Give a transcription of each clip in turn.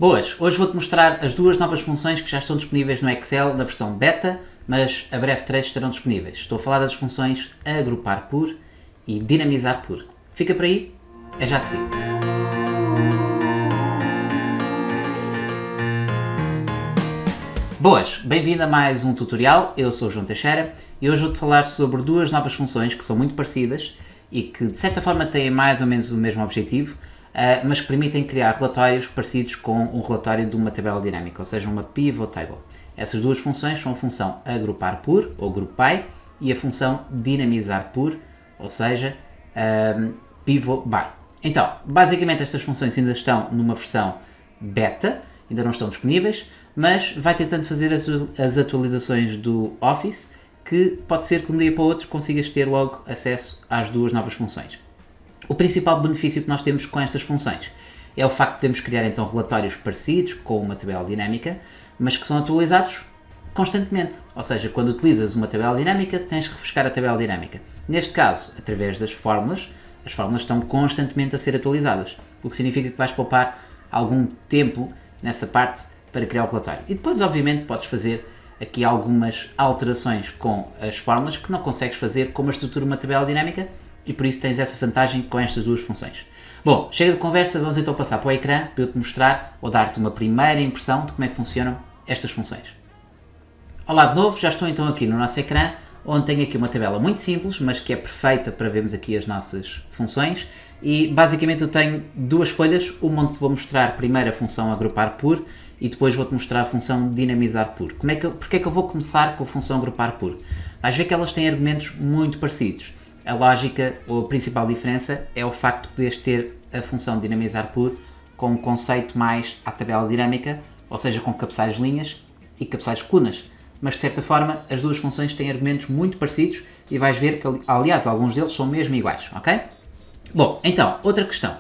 Boas! Hoje vou-te mostrar as duas novas funções que já estão disponíveis no Excel na versão beta, mas a breve trecho estarão disponíveis. Estou a falar das funções agrupar por e dinamizar por. Fica por aí, é já a seguir. Boas! Bem-vindo a mais um tutorial, eu sou o João Teixeira e hoje vou-te falar sobre duas novas funções que são muito parecidas e que de certa forma têm mais ou menos o mesmo objetivo, mas que permitem criar relatórios parecidos com um relatório de uma tabela dinâmica, ou seja, uma pivot table. Essas duas funções são a função agrupar por, ou group by, e a função dinamizar por, ou seja, pivot by. Então, basicamente estas funções ainda estão numa versão beta, ainda não estão disponíveis, mas vai tentando fazer as atualizações do Office, que pode ser que de um dia para o outro consigas ter logo acesso às duas novas funções. O principal benefício que nós temos com estas funções é o facto de podermos criar então relatórios parecidos com uma tabela dinâmica, mas que são atualizados constantemente. Ou seja, quando utilizas uma tabela dinâmica, tens que refrescar a tabela dinâmica. Neste caso, através das fórmulas, as fórmulas estão constantemente a ser atualizadas, o que significa que vais poupar algum tempo nessa parte para criar o relatório. E depois, obviamente, podes fazer aqui algumas alterações com as fórmulas que não consegues fazer com uma estrutura de uma tabela dinâmica, e por isso tens essa vantagem com estas duas funções. Bom, chega de conversa, vamos então passar para o ecrã para eu te mostrar ou dar-te uma primeira impressão de como é que funcionam estas funções. Olá de novo, já estou então aqui no nosso ecrã, onde tenho aqui uma tabela muito simples, mas que é perfeita para vermos aqui as nossas funções, e basicamente eu tenho duas folhas, uma onde te vou mostrar primeiro a função agrupar por, e depois vou-te mostrar a função dinamizar por. Porque é que eu vou começar com a função agrupar por? Vais ver que elas têm argumentos muito parecidos. A lógica, ou a principal diferença, é o facto de poderes ter a função dinamizar por com um conceito mais à tabela dinâmica, ou seja, com cabeçalhos linhas e cabeçalhos colunas. Mas, de certa forma, as duas funções têm argumentos muito parecidos e vais ver que, aliás, alguns deles são mesmo iguais, ok? Bom, então, outra questão.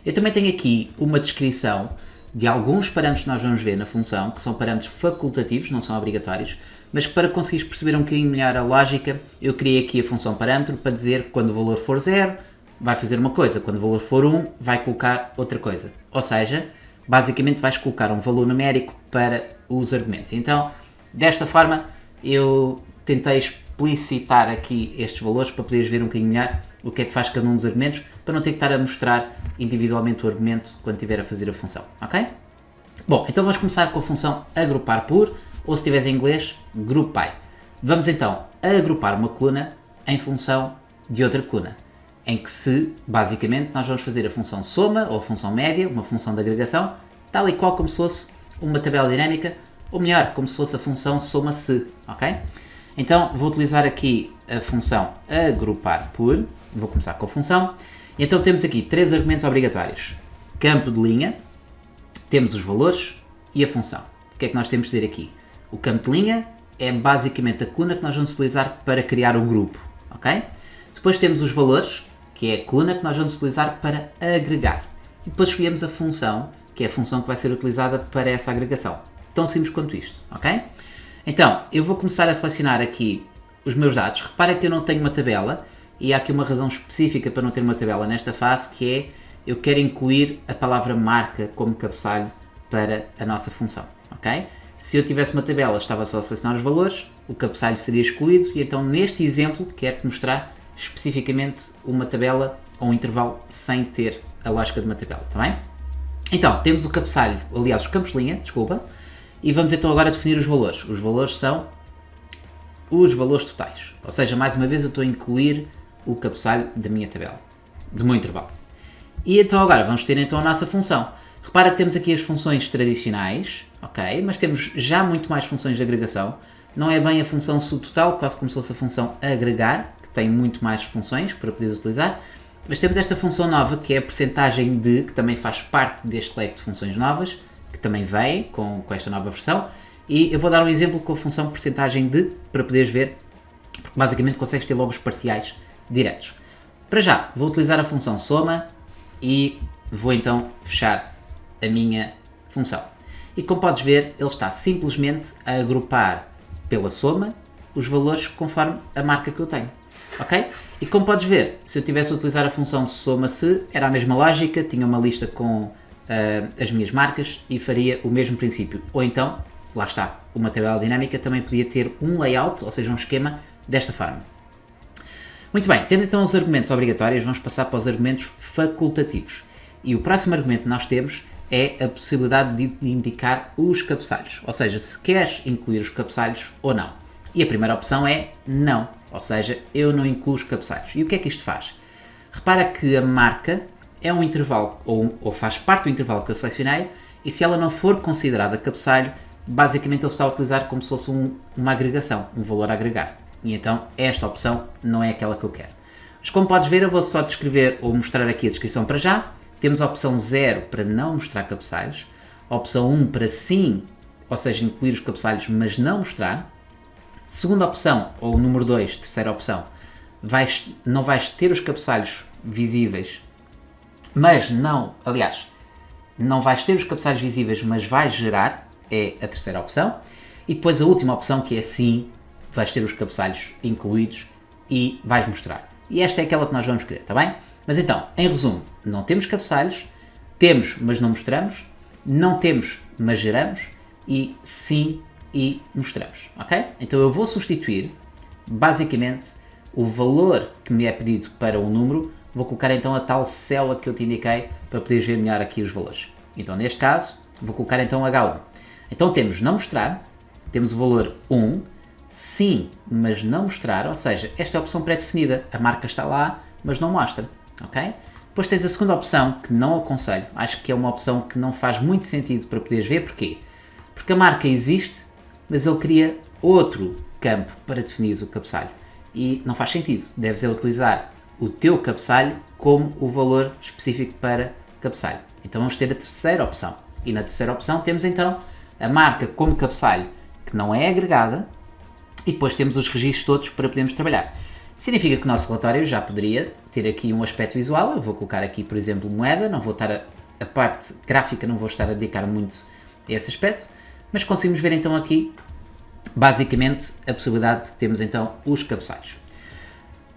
Eu também tenho aqui uma descrição de alguns parâmetros que nós vamos ver na função, que são parâmetros facultativos, não são obrigatórios, mas para conseguires perceber um bocadinho melhor a lógica, eu criei aqui a função parâmetro para dizer que quando o valor for 0, vai fazer uma coisa, quando o valor for 1, vai colocar outra coisa. Ou seja, basicamente vais colocar um valor numérico para os argumentos. Então, desta forma, eu tentei explicitar aqui estes valores para poderes ver um bocadinho melhor o que é que faz cada um dos argumentos, para não ter que estar a mostrar individualmente o argumento quando estiver a fazer a função, ok? Bom, então vamos começar com a função agrupar por, ou se estiveres em inglês, group by. Vamos então agrupar uma coluna em função de outra coluna, em que basicamente, nós vamos fazer a função soma ou a função média, uma função de agregação, tal e qual como se fosse uma tabela dinâmica, ou melhor, como se fosse a função soma-se, ok? Então, vou utilizar aqui a função agrupar por, vou começar com a função, e então temos aqui três argumentos obrigatórios: campo de linha, temos os valores e a função. O que é que nós temos de dizer aqui? O campo de linha é basicamente a coluna que nós vamos utilizar para criar o grupo, ok? Depois temos os valores, que é a coluna que nós vamos utilizar para agregar. E depois escolhemos a função, que é a função que vai ser utilizada para essa agregação. Tão simples quanto isto, ok? Então, eu vou começar a selecionar aqui os meus dados. Repara que eu não tenho uma tabela, e há aqui uma razão específica para não ter uma tabela nesta fase, que é, eu quero incluir a palavra marca como cabeçalho para a nossa função, ok? Se eu tivesse uma tabela, estava só a selecionar os valores, o cabeçalho seria excluído, e então neste exemplo quero-te mostrar especificamente uma tabela ou um intervalo sem ter a lógica de uma tabela, está bem? Então, temos o cabeçalho, aliás, os campos de linha, desculpa, e vamos então agora definir os valores. Os valores são os valores totais, ou seja, mais uma vez eu estou a incluir o cabeçalho da minha tabela, do meu intervalo. E então agora vamos ter então a nossa função. Repara que temos aqui as funções tradicionais, ok? Mas temos já muito mais funções de agregação. Não é bem a função subtotal, quase como se fosse a função agregar, que tem muito mais funções para poderes utilizar. Mas temos esta função nova, que é a percentagem de, que também faz parte deste leque de funções novas, que também vem com esta nova versão. E eu vou dar um exemplo com a função percentagem de, para poderes ver, porque basicamente consegues ter logo os parciais diretos. Para já, vou utilizar a função soma e vou então fechar a minha função. E como podes ver, ele está simplesmente a agrupar pela soma os valores conforme a marca que eu tenho, ok? E como podes ver, se eu tivesse a utilizar a função soma-se, era a mesma lógica, tinha uma lista com as minhas marcas e faria o mesmo princípio. Ou então, lá está, uma tabela dinâmica também podia ter um layout, ou seja, um esquema desta forma. Muito bem, tendo então os argumentos obrigatórios, vamos passar para os argumentos facultativos. E o próximo argumento que nós temos é a possibilidade de indicar os cabeçalhos, ou seja, se queres incluir os cabeçalhos ou não. E a primeira opção é não, ou seja, eu não incluo os cabeçalhos. E o que é que isto faz? Repara que a marca é um intervalo, ou faz parte do intervalo que eu selecionei, e se ela não for considerada cabeçalho, basicamente ele está a utilizar como se fosse uma agregação, um valor a agregar. E então esta opção não é aquela que eu quero. Mas como podes ver, eu vou só descrever ou mostrar aqui a descrição para já. Temos a opção 0 para não mostrar cabeçalhos, a opção 1 para sim, ou seja, incluir os cabeçalhos, mas não mostrar. Segunda opção, ou número 2, terceira opção, não vais ter os cabeçalhos visíveis, mas não vais ter os cabeçalhos visíveis, mas vais gerar, é a terceira opção. E depois a última opção, que é sim, vais ter os cabeçalhos incluídos e vais mostrar. E esta é aquela que nós vamos querer, está bem? Mas então, em resumo, não temos cabeçalhos, temos, mas não mostramos, não temos, mas geramos, e sim e mostramos, ok? Então eu vou substituir, basicamente, o valor que me é pedido para um número, vou colocar então a tal célula que eu te indiquei para poderes ver melhor aqui os valores. Então, neste caso, vou colocar então H1. Então temos não mostrar, temos o valor 1, sim, mas não mostrar, ou seja, esta é a opção pré-definida, a marca está lá, mas não mostra, ok? Depois tens a segunda opção, que não aconselho, acho que é uma opção que não faz muito sentido para poderes ver, porquê? Porque a marca existe, mas ele cria outro campo para definir o cabeçalho, e não faz sentido, deves utilizar o teu cabeçalho como o valor específico para cabeçalho. Então vamos ter a terceira opção, e na terceira opção temos então a marca como cabeçalho, que não é agregada, e depois temos os registros todos para podermos trabalhar. Significa que o nosso relatório já poderia ter aqui um aspecto visual. Eu vou colocar aqui, por exemplo, moeda, não vou estar a parte gráfica, não vou estar a dedicar muito a esse aspecto, mas conseguimos ver então aqui, basicamente, a possibilidade de termos então os cabeçalhos.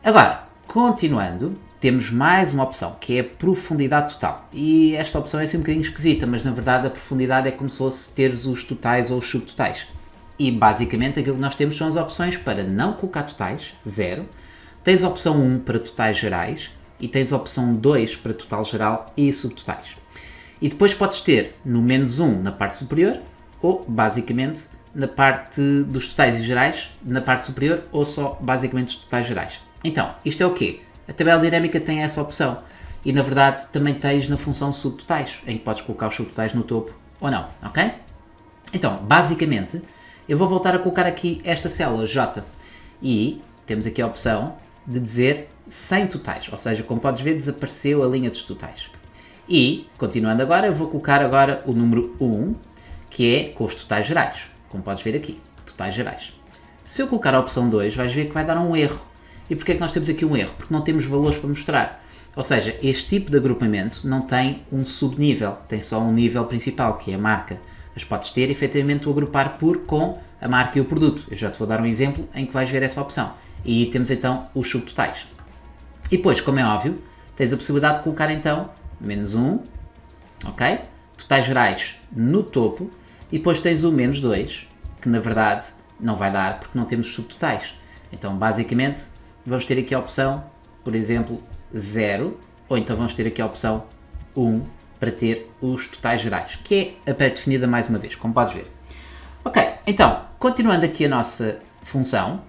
Agora, continuando, temos mais uma opção, que é a profundidade total. E esta opção é assim um bocadinho esquisita, mas na verdade a profundidade é como se fosse teres os totais ou os subtotais. E basicamente aquilo que nós temos são as opções para não colocar totais, 0. Tens a opção 1 para totais gerais e tens a opção 2 para total geral e subtotais. E depois podes ter no menos 1 na parte superior ou basicamente na parte dos totais e gerais na parte superior ou só basicamente os totais gerais. Então, isto é o quê? A tabela dinâmica tem essa opção e na verdade também tens na função subtotais, em que podes colocar os subtotais no topo ou não, ok? Então, basicamente, eu vou voltar a colocar aqui esta célula J e temos aqui a opção de dizer sem totais, ou seja, como podes ver, desapareceu a linha dos totais. E, continuando agora, eu vou colocar agora o número 1, que é com os totais gerais, como podes ver aqui, totais gerais. Se eu colocar a opção 2, vais ver que vai dar um erro. E porquê é que nós temos aqui um erro? Porque não temos valores para mostrar. Ou seja, este tipo de agrupamento não tem um subnível, tem só um nível principal, que é a marca. Mas podes ter, efetivamente, o agrupar por com a marca e o produto. Eu já te vou dar um exemplo em que vais ver essa opção. E temos então os subtotais. E depois, como é óbvio, tens a possibilidade de colocar então menos 1, ok? Totais gerais no topo. E depois tens o menos 2, que na verdade não vai dar porque não temos subtotais. Então, basicamente, vamos ter aqui a opção, por exemplo, 0, ou então vamos ter aqui a opção 1 para ter os totais gerais, que é a pré-definida mais uma vez, como podes ver. Ok, então, continuando aqui a nossa função,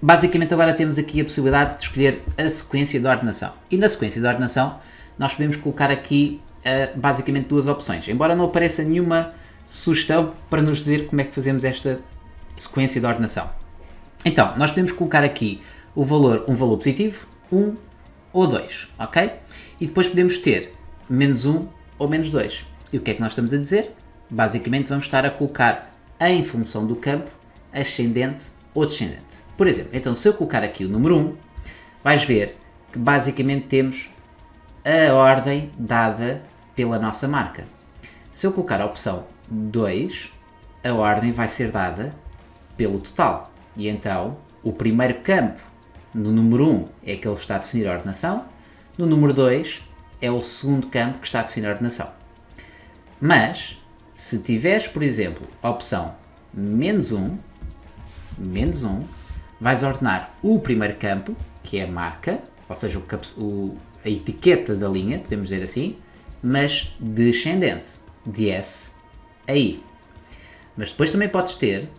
basicamente agora temos aqui a possibilidade de escolher a sequência de ordenação. E na sequência de ordenação, nós podemos colocar aqui basicamente duas opções, embora não apareça nenhuma sugestão para nos dizer como é que fazemos esta sequência de ordenação. Então, nós podemos colocar aqui um valor positivo, 1 ou 2, ok? E depois podemos ter menos 1 ou menos 2. E o que é que nós estamos a dizer? Basicamente vamos estar a colocar em função do campo ascendente ou descendente. Por exemplo, então se eu colocar aqui o número 1, vais ver que basicamente temos a ordem dada pela nossa marca. Se eu colocar a opção 2, a ordem vai ser dada pelo total. E então, o primeiro campo no número 1 é aquele que está a definir a ordenação, no número 2 é o segundo campo que está a definir a ordenação. Mas, se tiveres, por exemplo, a opção menos 1, vais ordenar o primeiro campo, que é a marca, ou seja, a etiqueta da linha, podemos dizer assim, mas descendente, de S a I. Mas depois também podes ter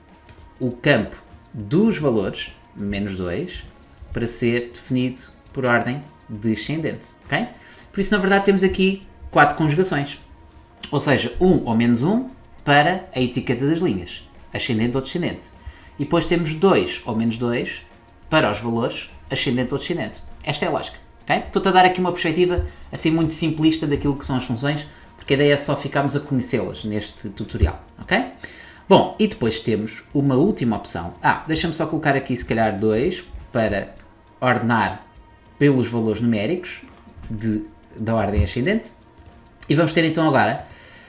o campo dos valores, menos 2, para ser definido por ordem descendente, ok? Por isso, na verdade, temos aqui 4 conjugações. Ou seja, 1 ou menos 1 para a etiqueta das linhas, ascendente ou descendente. E depois temos 2 ou menos 2 para os valores, ascendente ou descendente. Esta é a lógica, ok? Estou-te a dar aqui uma perspectiva assim muito simplista daquilo que são as funções, porque a ideia é só ficarmos a conhecê-las neste tutorial, ok? Bom, e depois temos uma última opção. Deixa-me só colocar aqui se calhar 2 para ordenar pelos valores numéricos da ordem ascendente. E vamos ter então agora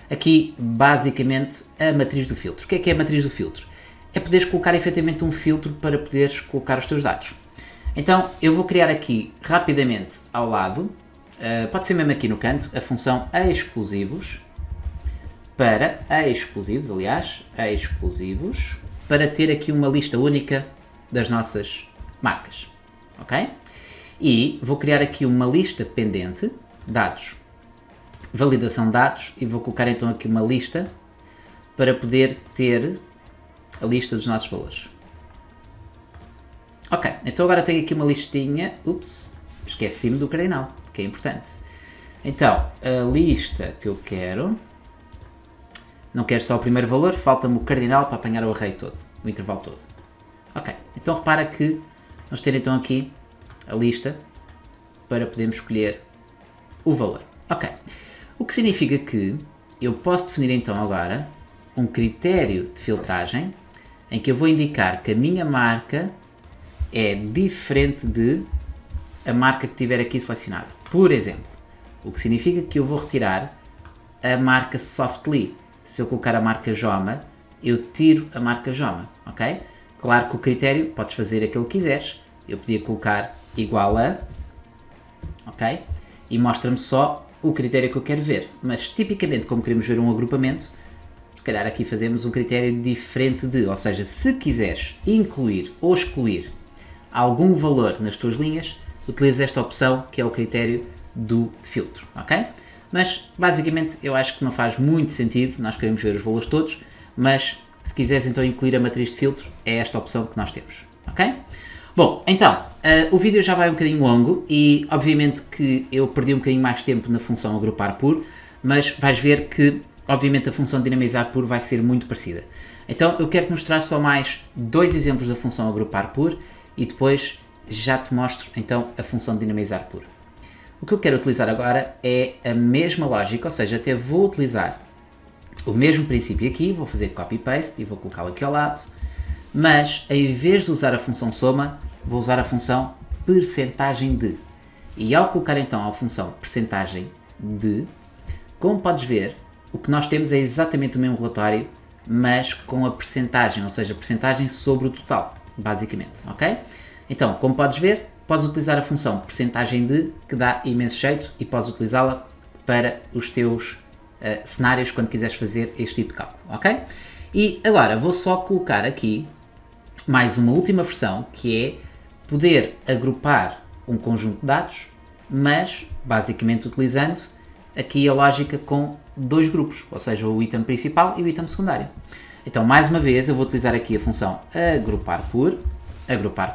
aqui basicamente a matriz do filtro. O que é a matriz do filtro? É poderes colocar efetivamente um filtro para poderes colocar os teus dados. Então eu vou criar aqui rapidamente ao lado, pode ser mesmo aqui no canto, a função exclusivos, para ter aqui uma lista única das nossas marcas, ok? E vou criar aqui uma lista pendente, dados, validação de dados, e vou colocar então aqui uma lista para poder ter a lista dos nossos valores. Ok, então agora tenho aqui uma listinha, esqueci-me do cardinal, que é importante. Então, a lista que eu quero, não quero só o primeiro valor, falta-me o cardinal para apanhar o array todo, o intervalo todo. Ok, então repara que vamos ter então aqui a lista para podermos escolher o valor. Ok, o que significa que eu posso definir então agora um critério de filtragem em que eu vou indicar que a minha marca é diferente de a marca que tiver aqui selecionada. Por exemplo, o que significa que eu vou retirar a marca Softly. Se eu colocar a marca Joma, eu tiro a marca Joma, ok? Claro que o critério, podes fazer aquilo que quiseres. Eu podia colocar igual a, ok? E mostra-me só o critério que eu quero ver. Mas, tipicamente, como queremos ver um agrupamento, se calhar aqui fazemos um critério diferente de, ou seja, se quiseres incluir ou excluir algum valor nas tuas linhas, utiliza esta opção que é o critério do filtro, ok? Mas, basicamente, eu acho que não faz muito sentido, nós queremos ver os valores todos, mas se quiseres então incluir a matriz de filtro, é esta opção que nós temos, ok? Bom, então, o vídeo já vai um bocadinho longo e, obviamente, que eu perdi um bocadinho mais tempo na função agrupar por, mas vais ver que, obviamente, a função dinamizar por vai ser muito parecida. Então, eu quero-te mostrar só mais 2 exemplos da função agrupar por e depois já te mostro, então, a função dinamizar por. O que eu quero utilizar agora é a mesma lógica, ou seja, até vou utilizar o mesmo princípio aqui, vou fazer copy-paste e vou colocá-lo aqui ao lado, mas em vez de usar a função soma, vou usar a função percentagem de. E ao colocar então a função percentagem de, como podes ver, o que nós temos é exatamente o mesmo relatório, mas com a percentagem, ou seja, a percentagem sobre o total, basicamente, ok? Então, como podes ver, podes utilizar a função percentagem de, que dá imenso jeito, e podes utilizá-la para os teus cenários quando quiseres fazer este tipo de cálculo, ok? E agora vou só colocar aqui mais uma última versão, que é poder agrupar um conjunto de dados, mas basicamente utilizando aqui a lógica com 2 grupos, ou seja, o item principal e o item secundário. Então, mais uma vez, eu vou utilizar aqui a função agrupar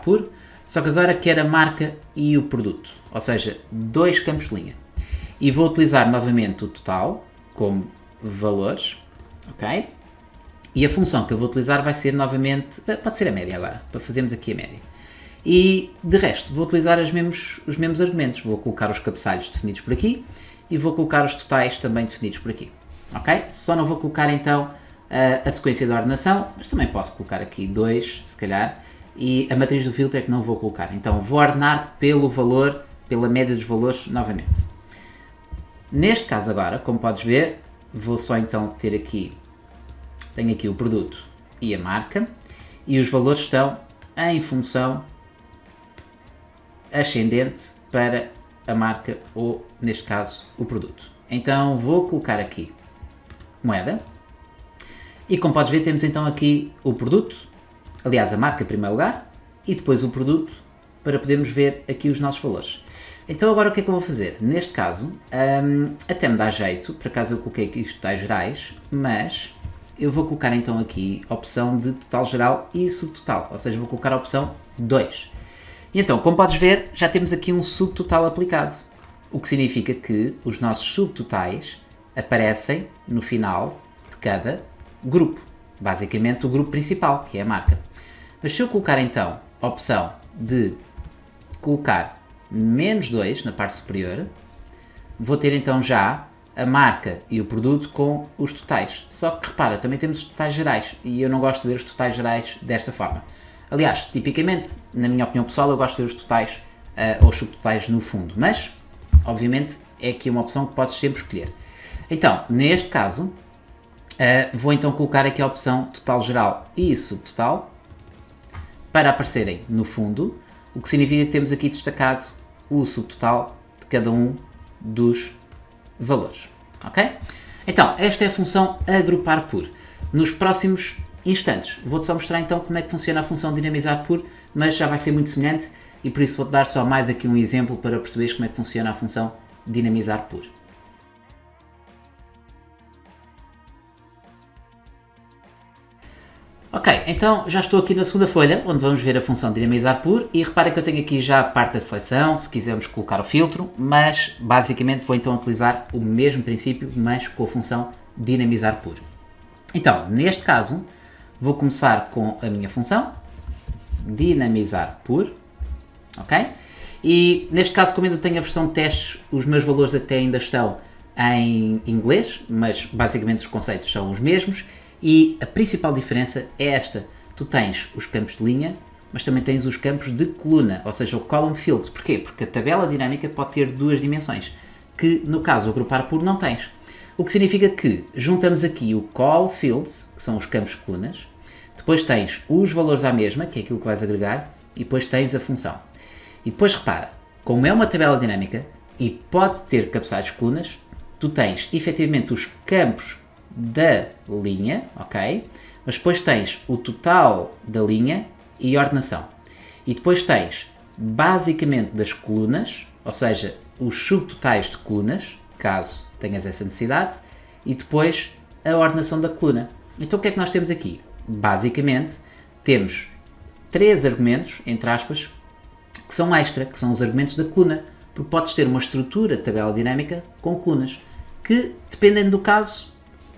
por, só que agora quero a marca e o produto, ou seja, 2 campos de linha. E vou utilizar novamente o total como valores, ok? E a função que eu vou utilizar vai ser novamente, pode ser a média agora, para fazermos aqui a média. E de resto, vou utilizar os mesmos argumentos, vou colocar os cabeçalhos definidos por aqui e vou colocar os totais também definidos por aqui, ok? Só não vou colocar então a sequência de ordenação, mas também posso colocar aqui 2, se calhar, e a matriz do filtro é que não vou colocar. Então vou ordenar pelo valor, pela média dos valores novamente. Neste caso agora, como podes ver, vou só então ter aqui, tenho aqui o produto e a marca, e os valores estão em função ascendente para a marca ou, neste caso, o produto. Então vou colocar aqui moeda. E como podes ver, temos então aqui o produto, aliás a marca em primeiro lugar, e depois o produto, para podermos ver aqui os nossos valores. Então agora o que é que eu vou fazer? Neste caso, até me dá jeito, por acaso eu coloquei aqui os totais gerais, mas eu vou colocar então aqui a opção de total geral e subtotal, ou seja, vou colocar a opção 2. E então, como podes ver, já temos aqui um subtotal aplicado, o que significa que os nossos subtotais aparecem no final de cada grupo, basicamente o grupo principal, que é a marca. Mas se eu colocar então a opção de colocar menos 2 na parte superior, vou ter então já a marca e o produto com os totais. Só que repara, também temos os totais gerais e eu não gosto de ver os totais gerais desta forma. Aliás, tipicamente, na minha opinião pessoal, eu gosto de ver os totais ou os subtotais no fundo, mas obviamente é aqui uma opção que podes sempre escolher. Então, neste caso, vou então colocar aqui a opção total geral e subtotal para aparecerem no fundo, o que significa que temos aqui destacado o subtotal de cada um dos valores, ok? Então, esta é a função agrupar por. Nos próximos instantes, vou-te só mostrar então como é que funciona a função dinamizar por, mas já vai ser muito semelhante e por isso vou-te dar só mais aqui um exemplo para perceberes como é que funciona a função dinamizar por. Ok, então já estou aqui na segunda folha, onde vamos ver a função dinamizar por, e repara que eu tenho aqui já a parte da seleção, se quisermos colocar o filtro, mas basicamente vou então utilizar o mesmo princípio, mas com a função dinamizar por. Então, neste caso, vou começar com a minha função, dinamizar por, ok? E neste caso, como ainda tenho a versão de testes, os meus valores até ainda estão em inglês, mas basicamente os conceitos são os mesmos. E a principal diferença é esta, tu tens os campos de linha, mas também tens os campos de coluna, ou seja, o column fields. Porquê? Porque a tabela dinâmica pode ter duas dimensões, que no caso o agrupar por não tens. O que significa que juntamos aqui o call fields, que são os campos de colunas, depois tens os valores à mesma, que é aquilo que vais agregar, e depois tens a função. E depois repara, como é uma tabela dinâmica e pode ter cabeçalhos de colunas, tu tens efetivamente os campos da linha, ok? Mas depois tens o total da linha e a ordenação. E depois tens basicamente das colunas, ou seja, os subtotais de colunas, caso tenhas essa necessidade, e depois a ordenação da coluna. Então o que é que nós temos aqui? Basicamente temos três argumentos, entre aspas, que são extra, que são os argumentos da coluna, porque podes ter uma estrutura de tabela dinâmica com colunas, que dependendo do caso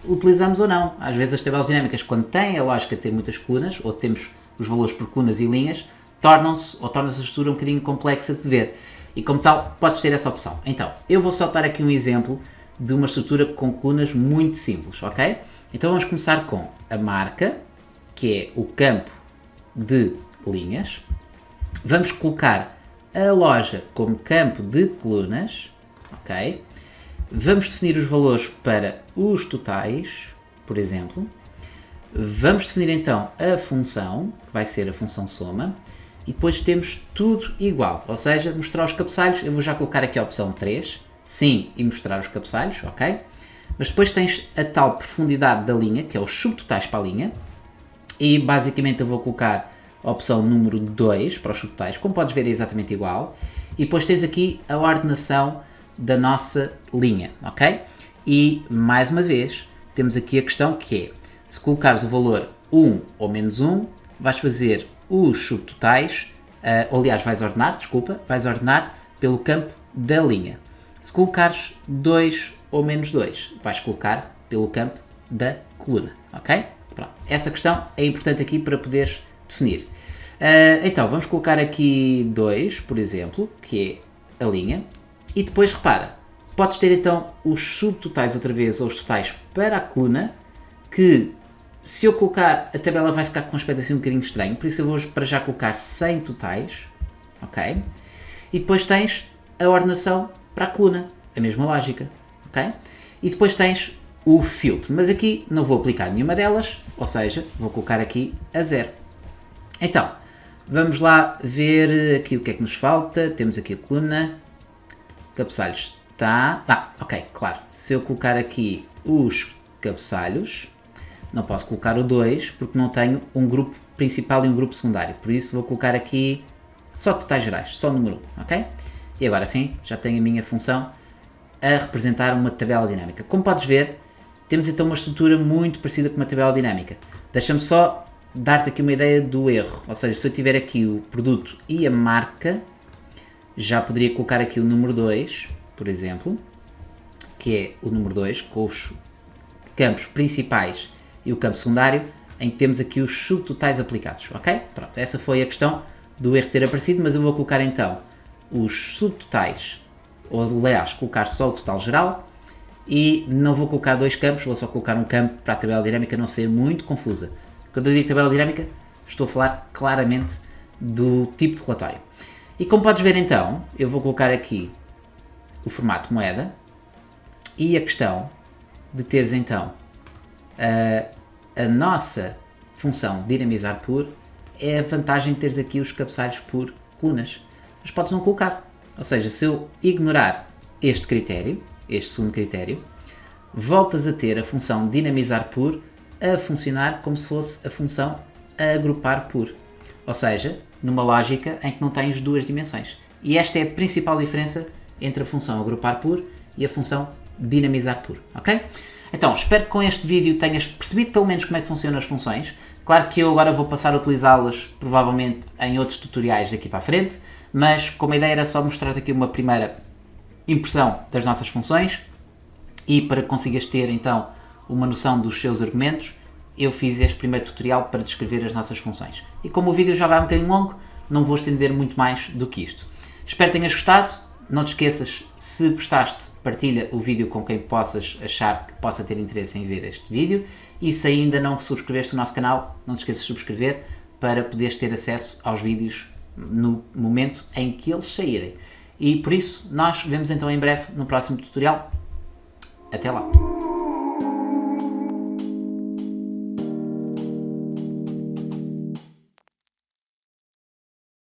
utilizamos ou não. Às vezes as tabelas dinâmicas, quando têm a lógica de ter muitas colunas, ou temos os valores por colunas e linhas, torna-se a estrutura um bocadinho complexa de ver. E como tal, podes ter essa opção. Então, eu vou só dar aqui um exemplo de uma estrutura com colunas muito simples, ok? Então vamos começar com a marca, que é o campo de linhas. Vamos colocar a loja como campo de colunas, ok? Vamos definir os valores para os totais, por exemplo. Vamos definir então a função, que vai ser a função soma, e depois temos tudo igual, ou seja, mostrar os cabeçalhos. Eu vou já colocar aqui a opção 3, sim, e mostrar os cabeçalhos, ok? Mas depois tens a tal profundidade da linha, que é os subtotais para a linha, e basicamente eu vou colocar a opção número 2 para os subtotais, como podes ver é exatamente igual, e depois tens aqui a ordenação da nossa linha, ok? E, mais uma vez, temos aqui a questão que é, se colocares o valor 1 ou menos 1, vais fazer os subtotais, aliás, vais ordenar pelo campo da linha. Se colocares 2 ou menos 2, vais colocar pelo campo da coluna, ok? Pronto. Essa questão é importante aqui para poderes definir. Então, vamos colocar aqui 2, por exemplo, que é a linha. E depois, repara, podes ter então os subtotais outra vez, ou os totais para a coluna, que se eu colocar, a tabela vai ficar com um aspecto assim um bocadinho estranho, por isso eu vou para já colocar 100 totais, ok? E depois tens a ordenação para a coluna, a mesma lógica, ok? E depois tens o filtro, mas aqui não vou aplicar nenhuma delas, ou seja, vou colocar aqui a 0. Então, vamos lá ver aqui o que é que nos falta, temos aqui a coluna, cabeçalhos ok, claro. Se eu colocar aqui os cabeçalhos, não posso colocar o 2 porque não tenho um grupo principal e um grupo secundário, por isso vou colocar aqui só totais gerais, só o número 1, ok? E agora sim, já tenho a minha função a representar uma tabela dinâmica. Como podes ver, temos então uma estrutura muito parecida com uma tabela dinâmica. Deixa-me só dar-te aqui uma ideia do erro, ou seja, se eu tiver aqui o produto e a marca, já poderia colocar aqui o número 2, por exemplo, que é o número 2, com os campos principais e o campo secundário, em que temos aqui os subtotais aplicados, ok? Pronto, essa foi a questão do erro ter aparecido, mas eu vou colocar então os subtotais, ou aliás, colocar só o total geral, e não vou colocar dois campos, vou só colocar um campo para a tabela dinâmica não ser muito confusa. Quando eu digo tabela dinâmica, estou a falar claramente do tipo de relatório. E como podes ver então, eu vou colocar aqui o formato moeda e a questão de teres então a nossa função dinamizar por é a vantagem de teres aqui os cabeçalhos por colunas. Mas podes não colocar. Ou seja, se eu ignorar este critério, este segundo critério, voltas a ter a função dinamizar por a funcionar como se fosse a função agrupar por. Ou seja, numa lógica em que não tens duas dimensões. E esta é a principal diferença entre a função agrupar por e a função dinamizar por, ok? Então, espero que com este vídeo tenhas percebido pelo menos como é que funcionam as funções. Claro que eu agora vou passar a utilizá-las provavelmente em outros tutoriais daqui para a frente, mas como a ideia era só mostrar-te aqui uma primeira impressão das nossas funções e para que consigas ter então uma noção dos seus argumentos, eu fiz este primeiro tutorial para descrever as nossas funções. E como o vídeo já vai um bocadinho longo, não vou estender muito mais do que isto. Espero que tenhas gostado. Não te esqueças, se gostaste, partilha o vídeo com quem possas achar que possa ter interesse em ver este vídeo. E se ainda não subscreveste o nosso canal, não te esqueças de subscrever para poderes ter acesso aos vídeos no momento em que eles saírem. E por isso, nós vemos então em breve no próximo tutorial. Até lá!